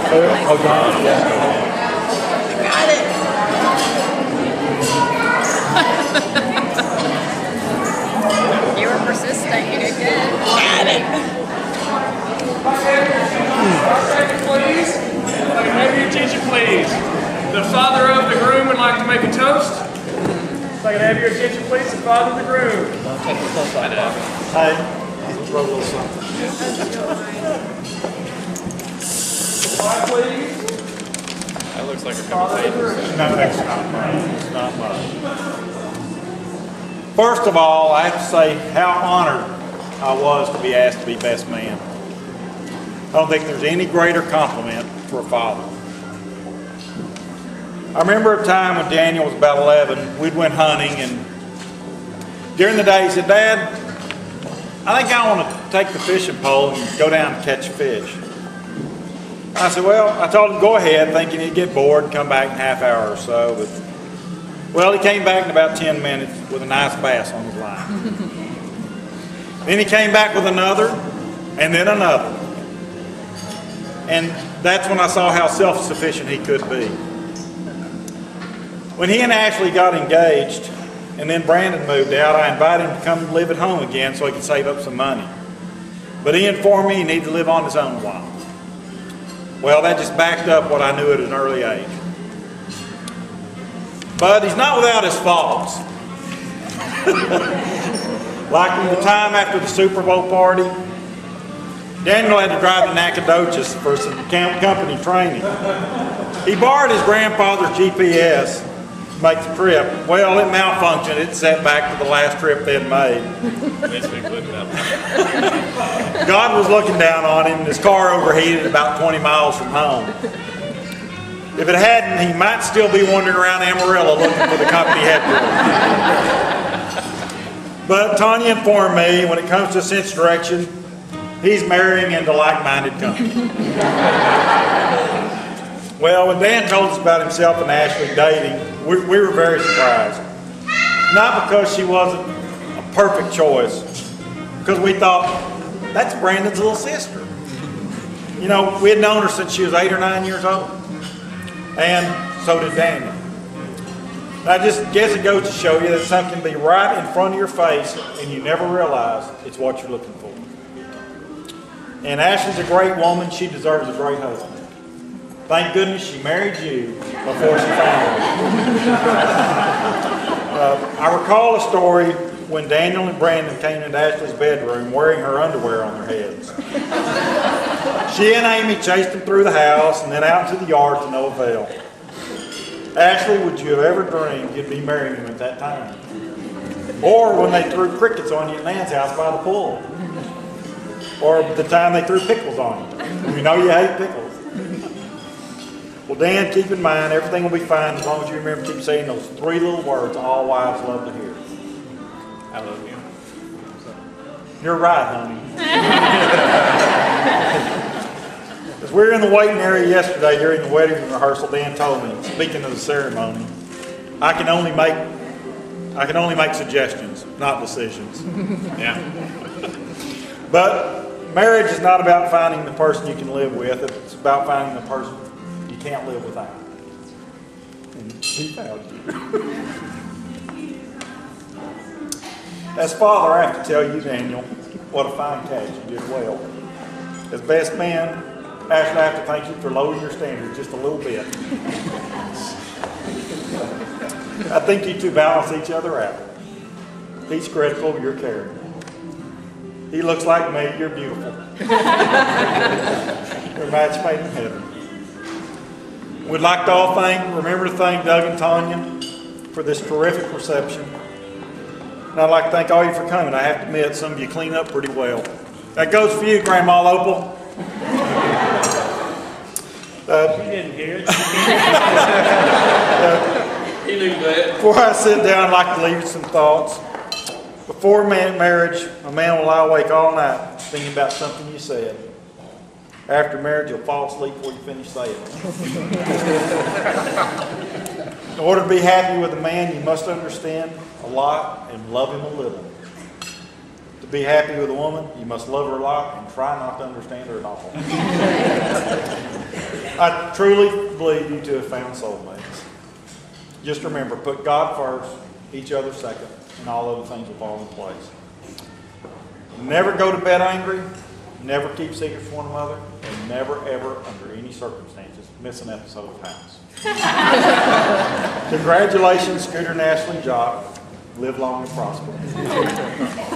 Got it. You were persistent. You did good. Got it. Please. If I can have your attention, please. The father of the groom would like to make a toast. If I can have your attention, please. The father of the groom. Hey, throw a little something. Quiet, please. That looks like a Father of the groom. No, that's not much. It's not much. First of all, I have to say how honored I was to be asked to be best man. I don't think there's any greater compliment for a father. I remember a time when Daniel was about 11, we'd went hunting, and during the day he said, "Dad, I think I want to take the fishing pole and go down and catch fish." I said, well, I told him go ahead, thinking he'd get bored and come back in a half hour or so. But, well, he came back in about 10 minutes with a nice bass on his line. Then he came back with another, and then another. And that's when I saw how self-sufficient he could be. When he and Ashley got engaged, and then Brandon moved out, I invited him to come live at home again so he could save up some money. But he informed me he needed to live on his own a while. Well, that just backed up what I knew at an early age. But he's not without his faults. Like the time after the Super Bowl party, Daniel had to drive to Nacogdoches for some company training. He borrowed his grandfather's GPS to make the trip. Well, it malfunctioned. It set back to the last trip they had made. God was looking down on him, and his car overheated about 20 miles from home. If it hadn't, he might still be wandering around Amarillo looking for the company headquarters. But Tanya informed me when it comes to sense direction, he's marrying into like-minded company. Well, when Dan told us about himself and Ashley dating, we were very surprised. Not because she wasn't a perfect choice, because we thought, that's Brandon's little sister. You know, we had known her since she was 8 or 9 years old. And so did Daniel. And I just guess it goes to show you that something can be right in front of your face and you never realize it's what you're looking for. And Ashley's a great woman. She deserves a great husband. Thank goodness she married you before she found me. I recall a story when Daniel and Brandon came into Ashley's bedroom wearing her underwear on their heads. She and Amy chased them through the house and then out into the yard to no avail. Ashley, would you have ever dreamed you'd be marrying him at that time? Or when they threw crickets on you at Nan's house by the pool? Or the time they threw pickles on you? We know you hate pickles. Well, Dan, keep in mind, everything will be fine as long as you remember to keep saying those 3 little words all wives love to hear. I love you. You're right, honey. As we were in the waiting area yesterday during the wedding rehearsal, Dan told me, speaking of the ceremony, I can only make suggestions, not decisions. Yeah. But marriage is not about finding the person you can live with. It's about finding the person you can't live without. And he found you. As father, I have to tell you, Daniel, what a fine catch. You did well. As best man, Ashley, I have to thank you for lowering your standards just a little bit. I think you two balance each other out. He's critical of your character. He looks like me, you're beautiful. You're a match made in heaven. We'd like to all remember to thank Doug and Tanya for this terrific reception. And I'd like to thank all of you for coming. I have to admit, some of you clean up pretty well. That goes for you, Grandma Lopel. She didn't hear it. He knew that. Before I sit down, I'd like to leave you some thoughts. Before marriage, a man will lie awake all night thinking about something you said. After marriage, you'll fall asleep before you finish saying it. In order to be happy with a man, you must understand a lot and love him a little. To be happy with a woman, you must love her a lot and try not to understand her at all. I truly believe you two have found soulmates. Just remember, put God first, each other second, and all other things will fall in place. Never go to bed angry, never keep secrets from one another, and never, ever, under any circumstances, miss an episode of House. Congratulations, Scooter and Ashley Jock. Live long and prosper.